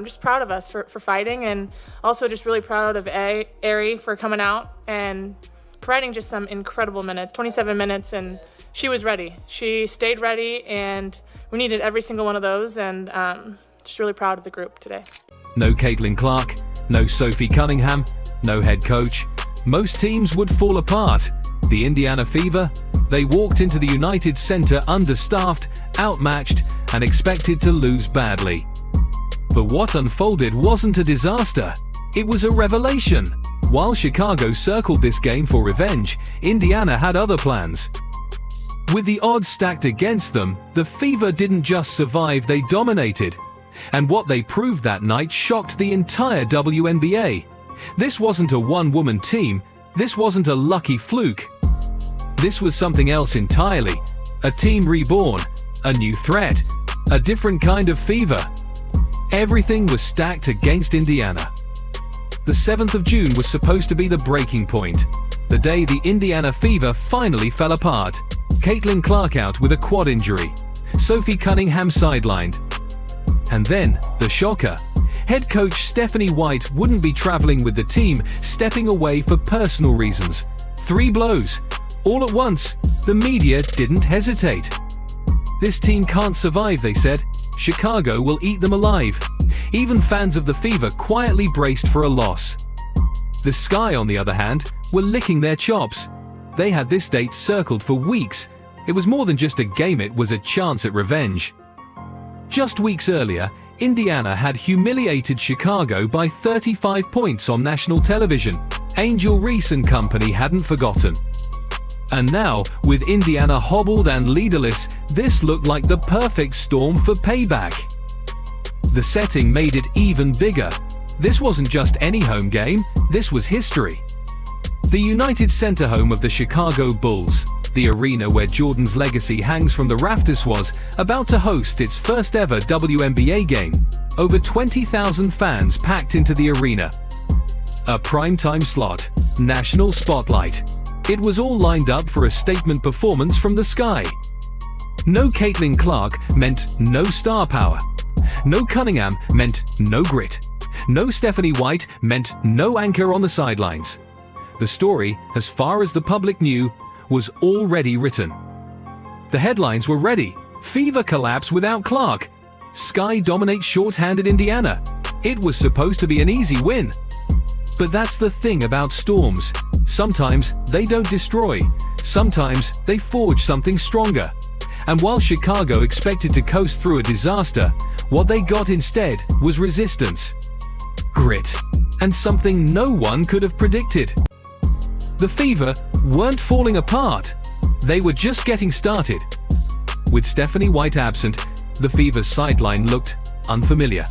I'm just proud of us for fighting, and also just really proud of Ary for coming out and providing just some incredible minutes, 27 minutes, and she was ready. She stayed ready, and we needed every single one of those, and just really proud of the group today. No Caitlin Clark, no Sophie Cunningham, no head coach. Most teams would fall apart. The Indiana Fever, they walked into the United Center understaffed, outmatched, and expected to lose badly. But what unfolded wasn't a disaster. It was a revelation. While Chicago circled this game for revenge, Indiana had other plans. With the odds stacked against them, the Fever didn't just survive, they dominated. And what they proved that night shocked the entire WNBA. This wasn't a one-woman team. This wasn't a lucky fluke. This was something else entirely. A team reborn, a new threat, a different kind of fever. Everything was stacked against Indiana. The 7th of June was supposed to be the breaking point, the day the Indiana Fever finally fell apart. Caitlin Clark out with a quad injury, Sophie Cunningham sidelined. And then, the shocker. Head coach Stephanie White wouldn't be traveling with the team, stepping away for personal reasons. 3 blows. All at once, the media didn't hesitate. This team can't survive, they said. Chicago will eat them alive. Even fans of the Fever quietly braced for a loss. The Sky, on the other hand, were licking their chops. They had this date circled for weeks. It was more than just a game, it was a chance at revenge. Just weeks earlier, Indiana had humiliated Chicago by 35 points on national television. Angel Reese and company hadn't forgotten. And now, with Indiana hobbled and leaderless, this looked like the perfect storm for payback. The setting made it even bigger. This wasn't just any home game, this was history. The United Center, home of the Chicago Bulls, the arena where Jordan's legacy hangs from the rafters, was about to host its first ever WNBA game. Over 20,000 fans packed into the arena. A primetime slot, national spotlight. It was all lined up for a statement performance from the Sky. No Caitlin Clark meant no star power. No Cunningham meant no grit. No Stephanie White meant no anchor on the sidelines. The story, as far as the public knew, was already written. The headlines were ready. Fever collapse without Clark. Sky dominates short-handed Indiana. It was supposed to be an easy win. But that's the thing about storms. Sometimes they don't destroy. Sometimes they forge something stronger. And while Chicago expected to coast through a disaster, what they got instead was resistance, grit, and something no one could have predicted. The Fever weren't falling apart. They were just getting started. With Stephanie White absent, the Fever's sideline looked unfamiliar.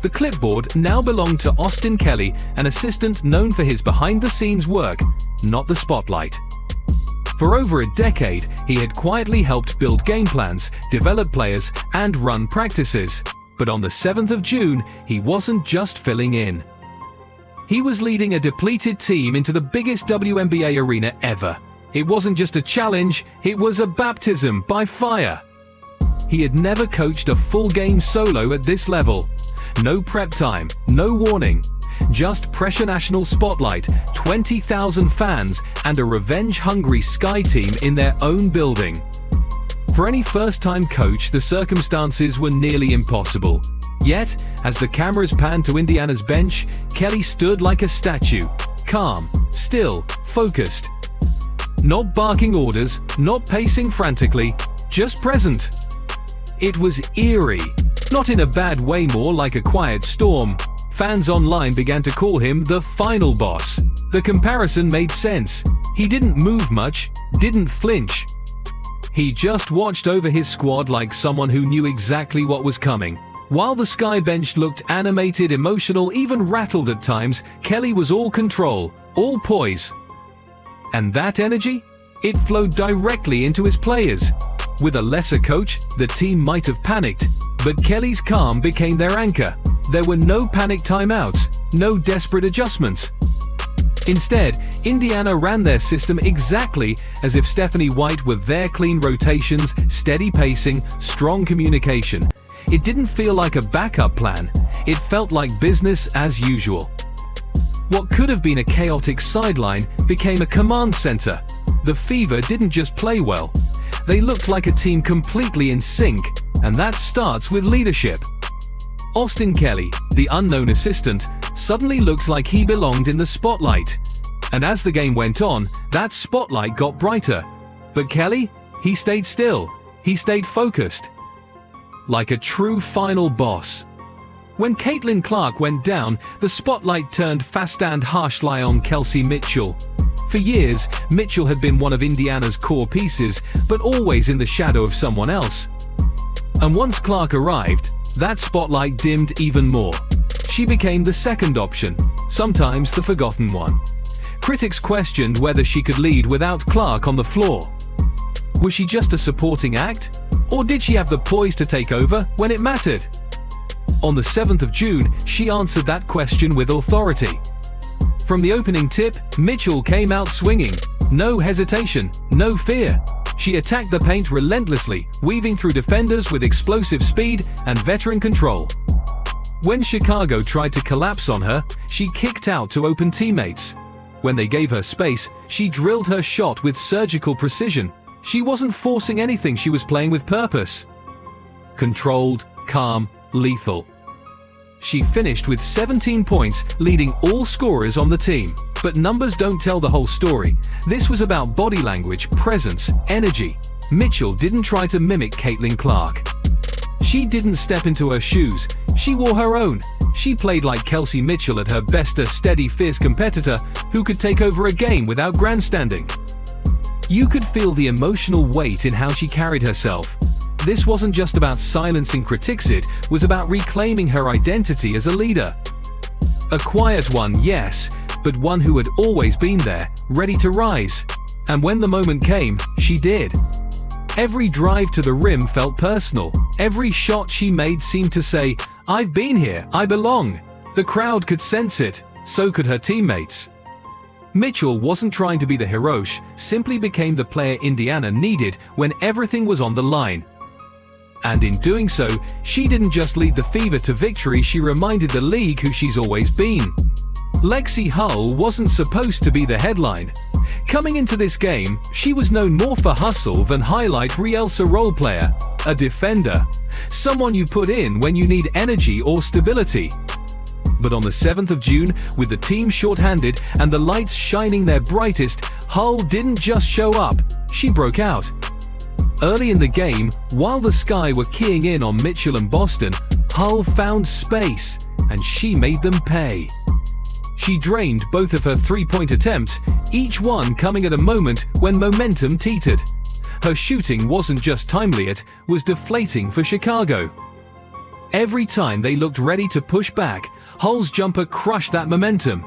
The clipboard now belonged to Austin Kelly, an assistant known for his behind-the-scenes work, not the spotlight. For over a decade, he had quietly helped build game plans, develop players, and run practices. But on the 7th of June, he wasn't just filling in. He was leading a depleted team into the biggest WNBA arena ever. It wasn't just a challenge, it was a baptism by fire. He had never coached a full game solo at this level. No prep time, no warning. Just pressure, national spotlight, 20,000 fans, and a revenge-hungry Sky team in their own building. For any first-time coach, the circumstances were nearly impossible. Yet, as the cameras panned to Indiana's bench, Kelly stood like a statue, calm, still, focused. Not barking orders, not pacing frantically, just present. It was eerie, not in a bad way, more like a quiet storm. Fans online began to call him the final boss. The comparison made sense. He didn't move much, didn't flinch. He just watched over his squad like someone who knew exactly what was coming. While the Sky bench looked animated, emotional, even rattled at times, Kelly was all control, all poise. And that energy? It flowed directly into his players. With a lesser coach, the team might have panicked, but Kelly's calm became their anchor. There were no panic timeouts, no desperate adjustments. Instead, Indiana ran their system exactly as if Stephanie White were there. Clean rotations, steady pacing, strong communication. It didn't feel like a backup plan. it felt like business as usual. What could have been a chaotic sideline became a command center. The Fever didn't just play well, they looked like a team completely in sync, and that starts with leadership. Austin Kelly, the unknown assistant, suddenly looked like he belonged in the spotlight. And as the game went on, that spotlight got brighter. But Kelly, he stayed still. He stayed focused. Like a true final boss. When Caitlin Clark went down, the spotlight turned fast and harshly on Kelsey Mitchell. For years, Mitchell had been one of Indiana's core pieces, but always in the shadow of someone else. And once Clark arrived, that spotlight dimmed even more. She became the second option, sometimes the forgotten one. Critics questioned whether she could lead without Clark on the floor. Was she just a supporting act? Or did she have the poise to take over when it mattered? On the 7th of June, she answered that question with authority. From the opening tip, Mitchell came out swinging. No hesitation, no fear. She attacked the paint relentlessly, weaving through defenders with explosive speed and veteran control. When Chicago tried to collapse on her, she kicked out to open teammates. When they gave her space, she drilled her shot with surgical precision. She wasn't forcing anything, she was playing with purpose. Controlled, calm, lethal. She finished with 17 points, leading all scorers on the team. But numbers don't tell the whole story. This was about body language, presence, energy. Mitchell didn't try to mimic Caitlin Clark. She didn't step into her shoes. She wore her own. She played like Kelsey Mitchell at her best, a steady, fierce competitor who could take over a game without grandstanding. You could feel the emotional weight in how she carried herself. This wasn't just about silencing critics, it was about reclaiming her identity as a leader. A quiet one, yes, but one who had always been there, ready to rise. And when the moment came, she did. Every drive to the rim felt personal. Every shot she made seemed to say, "I've been here, I belong." The crowd could sense it, so could her teammates. Mitchell wasn't trying to be the hero, she simply became the player Indiana needed when everything was on the line. And in doing so, she didn't just lead the Fever to victory, she reminded the league who she's always been. Lexi Hull wasn't supposed to be the headline. Coming into this game, she was known more for hustle than highlight reels, a role player, a defender, someone you put in when you need energy or stability. But on the 7th of June, with the team shorthanded and the lights shining their brightest, Hull didn't just show up, she broke out. Early in the game, while the Sky were keying in on Mitchell and Boston, Hull found space, and she made them pay. She drained both of her three-point attempts, each one coming at a moment when momentum teetered. Her shooting wasn't just timely, it was deflating for Chicago. Every time they looked ready to push back, Hull's jumper crushed that momentum.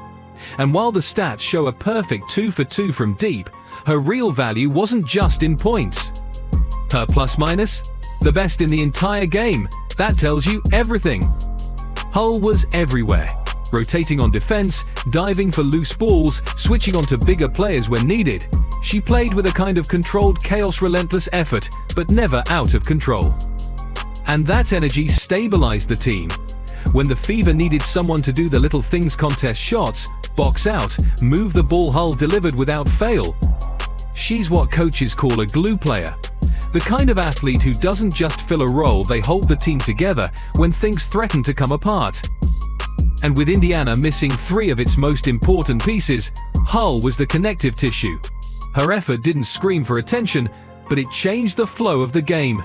And while the stats show a perfect 2 for 2 from deep, her real value wasn't just in points. Her plus-minus? The best in the entire game. That tells you everything. Hull was everywhere, rotating on defense, diving for loose balls, switching onto bigger players when needed. She played with a kind of controlled chaos, relentless effort, but never out of control. And that energy stabilized the team. When the Fever needed someone to do the little things, contest shots, box out, move the ball, Hull delivered without fail. She's what coaches call a glue player. The kind of athlete who doesn't just fill a role, they hold the team together when things threaten to come apart. And with Indiana missing 3 of its most important pieces, Hull was the connective tissue. Her effort didn't scream for attention, but it changed the flow of the game.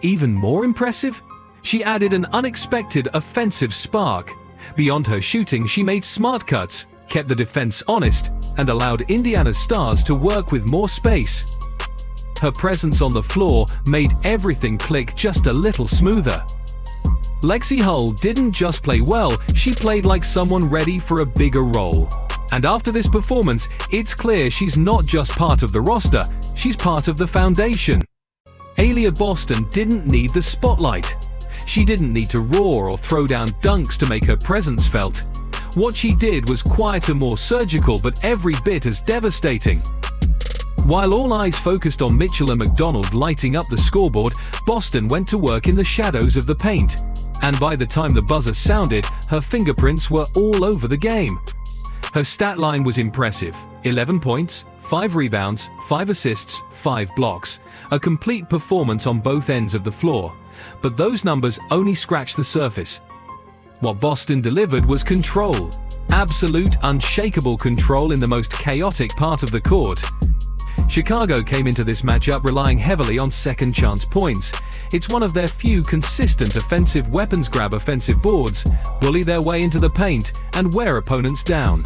Even more impressive? She added an unexpected offensive spark. Beyond her shooting, she made smart cuts, kept the defense honest, and allowed Indiana's stars to work with more space. Her presence on the floor made everything click just a little smoother. Lexi Hull didn't just play well, she played like someone ready for a bigger role. And after this performance, it's clear she's not just part of the roster, she's part of the foundation. Alia Boston didn't need the spotlight. She didn't need to roar or throw down dunks to make her presence felt. What she did was quieter, more surgical, but every bit as devastating. While all eyes focused on Mitchell and McDonald lighting up the scoreboard, Boston went to work in the shadows of the paint. and by the time the buzzer sounded, her fingerprints were all over the game. Her stat line was impressive: 11 points, 5 rebounds, 5 assists, 5 blocks. A complete performance on both ends of the floor. But those numbers only scratched the surface. What Boston delivered was control. Absolute, unshakable control in the most chaotic part of the court. Chicago came into this matchup relying heavily on second chance points. It's one of their few consistent offensive weapons. Grab offensive boards, bully their way into the paint, and wear opponents down.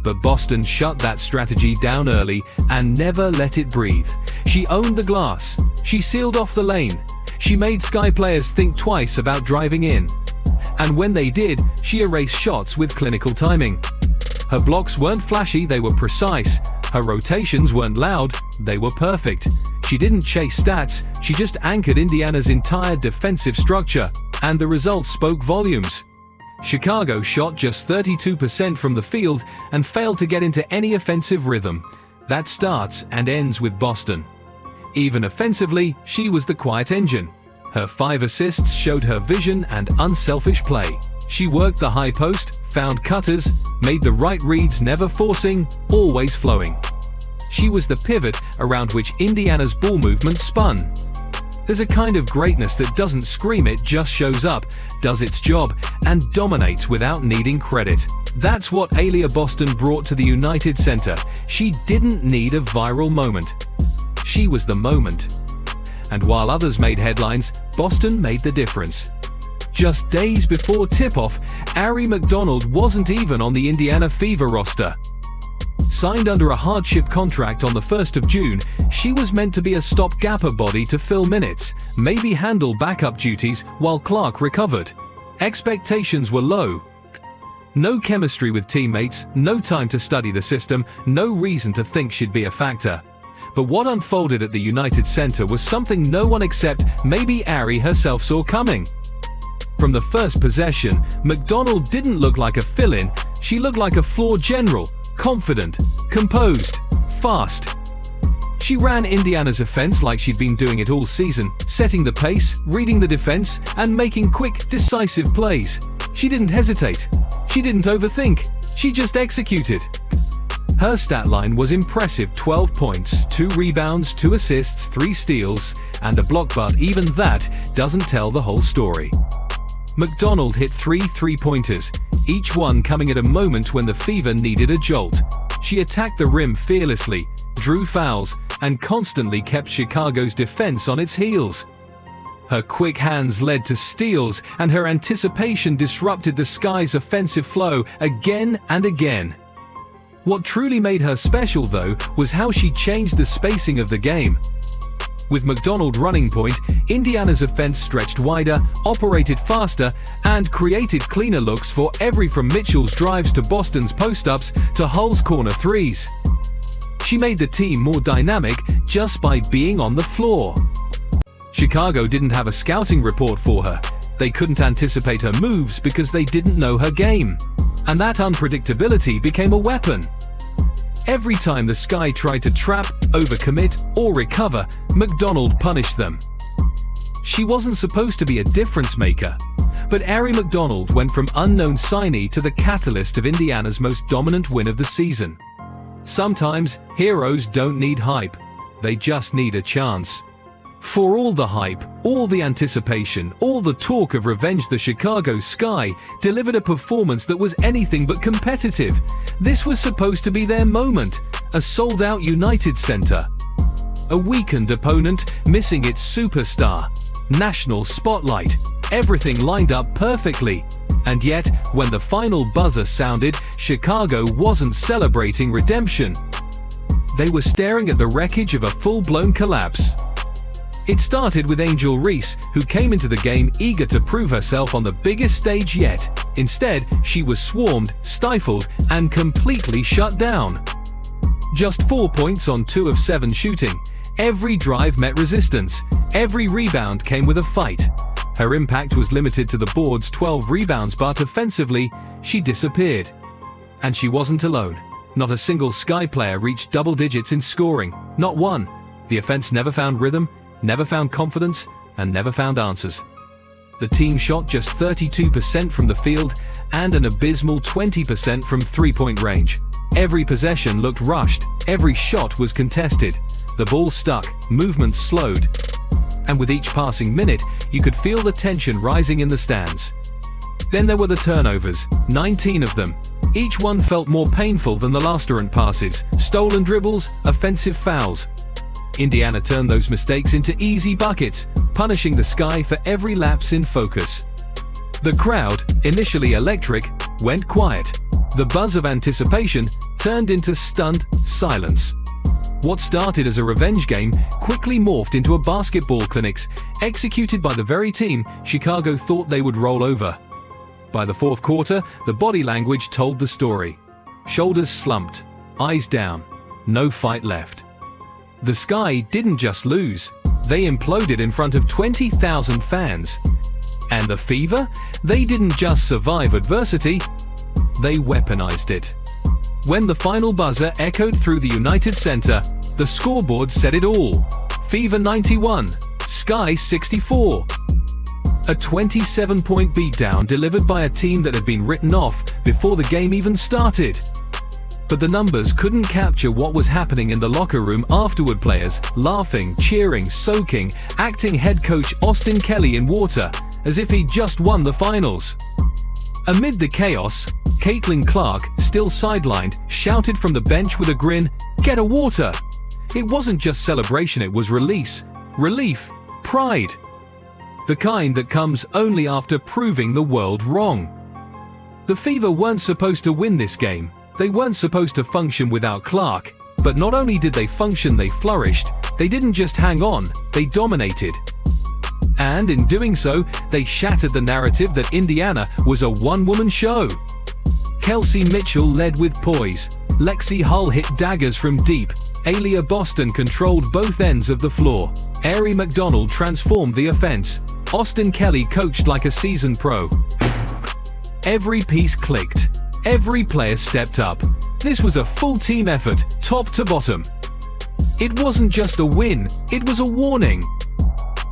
But Boston shut that strategy down early and never let it breathe. She owned the glass. She sealed off the lane. She made Sky players think twice about driving in. And when they did, she erased shots with clinical timing. Her blocks weren't flashy, they were precise. Her rotations weren't loud, they were perfect. She didn't chase stats, she just anchored Indiana's entire defensive structure, and the results spoke volumes. Chicago shot just 32% from the field and failed to get into any offensive rhythm. That starts and ends with Boston. Even offensively, she was the quiet engine. Her 5 assists showed her vision and unselfish play. She worked the high post, found cutters, made the right reads, never forcing, always flowing. She was the pivot around which Indiana's ball movement spun. There's a kind of greatness that doesn't scream, it just shows up, does its job, and dominates without needing credit. That's what Alia Boston brought to the United Center. She didn't need a viral moment. She was the moment. And while others made headlines, Boston made the difference. Just days before tip-off, Ary McDonald wasn't even on the Indiana Fever roster. Signed under a hardship contract on the 1st of June, she was meant to be a stopgapper body to fill minutes, maybe handle backup duties while Clark recovered. Expectations were low. No chemistry with teammates, no time to study the system, no reason to think she'd be a factor. But what unfolded at the United Center was something no one except maybe Ary herself saw coming. From the first possession, McDonald didn't look like a fill-in, she looked like a floor general, confident, composed, fast. She ran Indiana's offense like she'd been doing it all season, setting the pace, reading the defense, and making quick, decisive plays. She didn't hesitate. She didn't overthink. She just executed. Her stat line was impressive: 12 points, 2 rebounds, 2 assists, 3 steals, and a block, but even that doesn't tell the whole story. McDonald hit 3 three-pointers, each one coming at a moment when the Fever needed a jolt. She attacked the rim fearlessly, drew fouls, and constantly kept Chicago's defense on its heels. Her quick hands led to steals, and her anticipation disrupted the Sky's offensive flow again and again. What truly made her special, though, was how she changed the spacing of the game. With McDonald running point, Indiana's offense stretched wider, operated faster, and created cleaner looks for every from Mitchell's drives to Boston's post-ups to Hull's corner threes. She made the team more dynamic just by being on the floor. Chicago didn't have a scouting report for her. They couldn't anticipate her moves because they didn't know her game. And that unpredictability became a weapon. Every time the Sky tried to trap, overcommit, or recover, McDonald punished them. She wasn't supposed to be a difference maker, but Ary McDonald went from unknown signee to the catalyst of Indiana's most dominant win of the season. Sometimes, heroes don't need hype, they just need a chance. For all the hype, all the anticipation, all the talk of revenge, the Chicago Sky delivered a performance that was anything but competitive. This was supposed to be their moment, a sold-out United Center. A weakened opponent missing its superstar. National spotlight. Everything lined up perfectly. And yet, when the final buzzer sounded, Chicago wasn't celebrating redemption. They were staring at the wreckage of a full-blown collapse. It started with Angel Reese, who came into the game eager to prove herself on the biggest stage yet. Instead, she was swarmed, stifled, and completely shut down. Just 4 points on 2 of 7 shooting. Every drive met resistance. Every rebound came with a fight. Her impact was limited to the board's 12 rebounds, but offensively, she disappeared. And she wasn't alone. Not a single Sky player reached double digits in scoring. Not one. The offense never found rhythm, never found confidence, and never found answers. The team shot just 32% from the field and an abysmal 20% from three-point range. Every possession looked rushed, every shot was contested. The ball stuck, movement slowed, and with each passing minute, you could feel the tension rising in the stands. Then there were the turnovers, 19 of them. Each one felt more painful than the last errant passes, stolen dribbles, offensive fouls. Indiana turned those mistakes into easy buckets, punishing the Sky for every lapse in focus. The crowd, initially electric, went quiet. The buzz of anticipation turned into stunned silence. What started as a revenge game quickly morphed into a basketball clinic, executed by the very team Chicago thought they would roll over. By the fourth quarter, the body language told the story. Shoulders slumped, eyes down, no fight left. The Sky didn't just lose, they imploded in front of 20,000 fans. And the Fever? They didn't just survive adversity, they weaponized it. When the final buzzer echoed through the United Center, the scoreboard said it all. Fever 91, Sky 64. A 27-point beatdown delivered by a team that had been written off before the game even started. But the numbers couldn't capture what was happening in the locker room afterward. Players laughing, cheering, soaking, acting head coach Austin Kelly in water, as if he'd just won the finals. Amid the chaos, Caitlin Clark, still sidelined, shouted from the bench with a grin, "Get a water!" It wasn't just celebration, it was release, relief, pride. The kind that comes only after proving the world wrong. The Fever weren't supposed to win this game. They weren't supposed to function without Clark. But not only did they function, they flourished. They didn't just hang on, they dominated. And in doing so, they shattered the narrative that Indiana was a one-woman show. Kelsey Mitchell led with poise. Lexi Hull hit daggers from deep. Alia Boston controlled both ends of the floor. Ary McDonald transformed the offense. Austin Kelly coached like a seasoned pro. Every piece clicked. Every player stepped up. This was a full team effort, top to bottom. It wasn't just a win, it was a warning.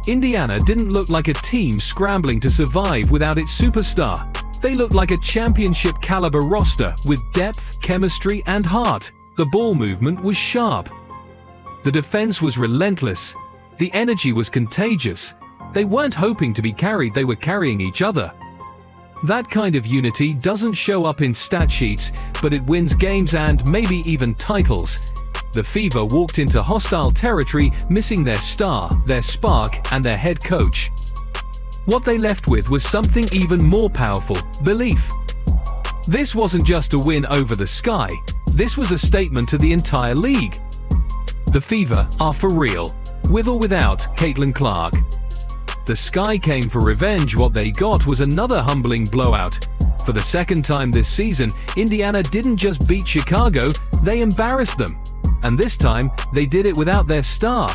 Indiana didn't look like a team scrambling to survive without its superstar. They looked like a championship-caliber roster with depth, chemistry, and heart. The ball movement was sharp. The defense was relentless. The energy was contagious. They weren't hoping to be carried, they were carrying each other. That kind of unity doesn't show up in stat sheets, but it wins games and maybe even titles. The Fever walked into hostile territory, missing their star, their spark, and their head coach. What they left with was something even more powerful: belief. This wasn't just a win over the Sky, this was a statement to the entire league. The Fever are for real, with or without Caitlin Clark. The Sky came for revenge. What they got was another humbling blowout. For the second time this season, Indiana didn't just beat Chicago, they embarrassed them. And this time, they did it without their star.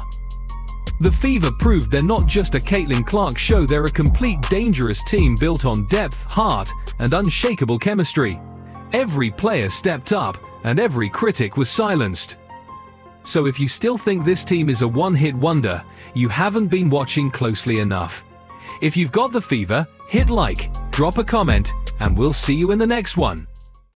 The Fever proved they're not just a Caitlin Clark show, they're a complete dangerous team built on depth, heart, and unshakable chemistry. Every player stepped up, and every critic was silenced. So if you still think this team is a one-hit wonder, you haven't been watching closely enough. If you've got the Fever, hit like, drop a comment, and we'll see you in the next one.